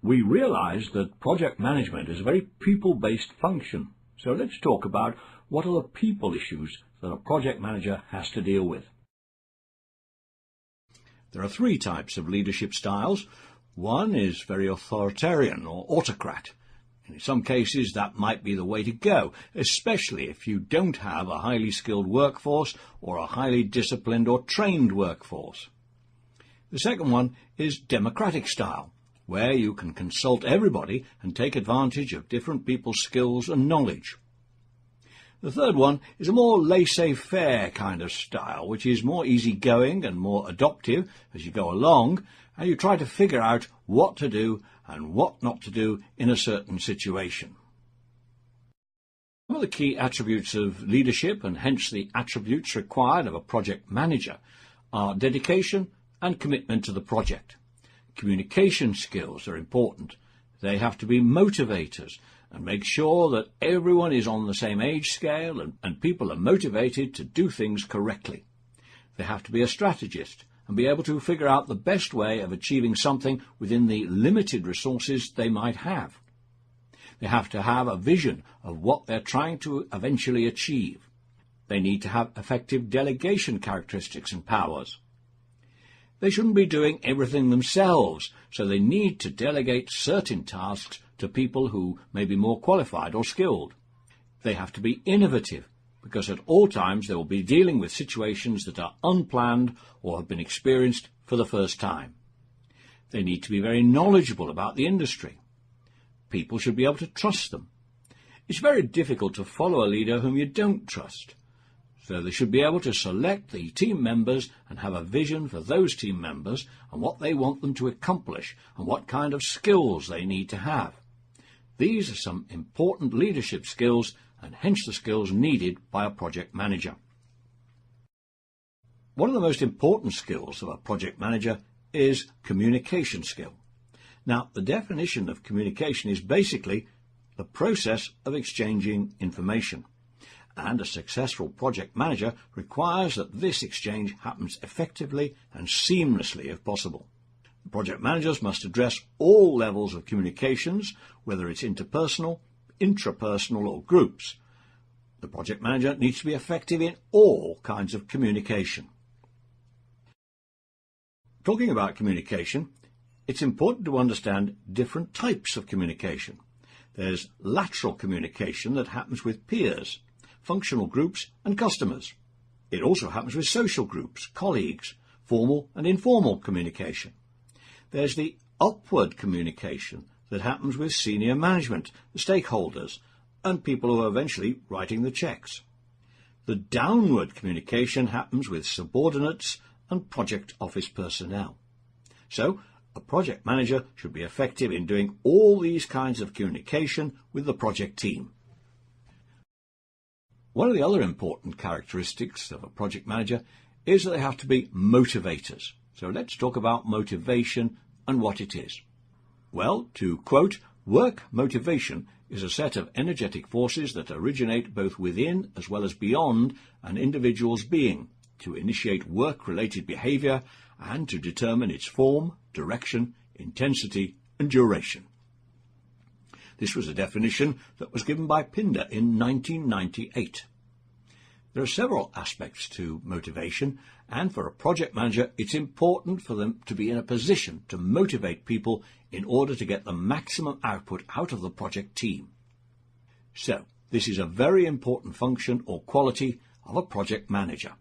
We realize that project management is a very people-based function. So let's talk about what are the people issues that a project manager has to deal with. There are three types of leadership styles. One is very authoritarian or autocrat. In some cases that might be the way to go, especially if you don't have a highly skilled workforce or a highly disciplined or trained workforce. The second one is democratic style, where you can consult everybody and take advantage of different people's skills and knowledge. The third one is a more laissez-faire kind of style, which is more easygoing and more adoptive as you go along, and you try to figure out what to do and what not to do in a certain situation. Some of the key attributes of leadership, and hence the attributes required of a project manager, are dedication and commitment to the project. Communication skills are important. They have to be motivators and make sure that everyone is on the same age scale and people are motivated to do things correctly. They have to be a strategist and be able to figure out the best way of achieving something within the limited resources they might have. They have to have a vision of what they're trying to eventually achieve. They need to have effective delegation characteristics and powers. They shouldn't be doing everything themselves, so they need to delegate certain tasks to people who may be more qualified or skilled. They have to be innovative, because at all times they will be dealing with situations that are unplanned or have been experienced for the first time. They need to be very knowledgeable about the industry. People should be able to trust them. It's very difficult to follow a leader whom you don't trust. So they should be able to select the team members and have a vision for those team members and what they want them to accomplish and what kind of skills they need to have. These are some important leadership skills and hence the skills needed by a project manager. One of the most important skills of a project manager is communication skill. Now, the definition of communication is basically the process of exchanging information. And a successful project manager requires that this exchange happens effectively and seamlessly if possible. The project managers must address all levels of communications, whether it's interpersonal, intrapersonal or groups. The project manager needs to be effective in all kinds of communication. Talking about communication, it's important to understand different types of communication. There's lateral communication that happens with peers, functional groups and customers. It also happens with social groups, colleagues, formal and informal communication. There's the upward communication that happens with senior management, the stakeholders, and people who are eventually writing the checks. The downward communication happens with subordinates and project office personnel. So, a project manager should be effective in doing all these kinds of communication with the project team. One of the other important characteristics of a project manager is that they have to be motivators. So let's talk about motivation and what it is. Well, to quote, "Work motivation is a set of energetic forces that originate both within as well as beyond an individual's being to initiate work-related behavior and to determine its form, direction, intensity and duration." This was a definition that was given by Pinder in 1998. There are several aspects to motivation, and for a project manager it's important for them to be in a position to motivate people in order to get the maximum output out of the project team. So, this is a very important function or quality of a project manager.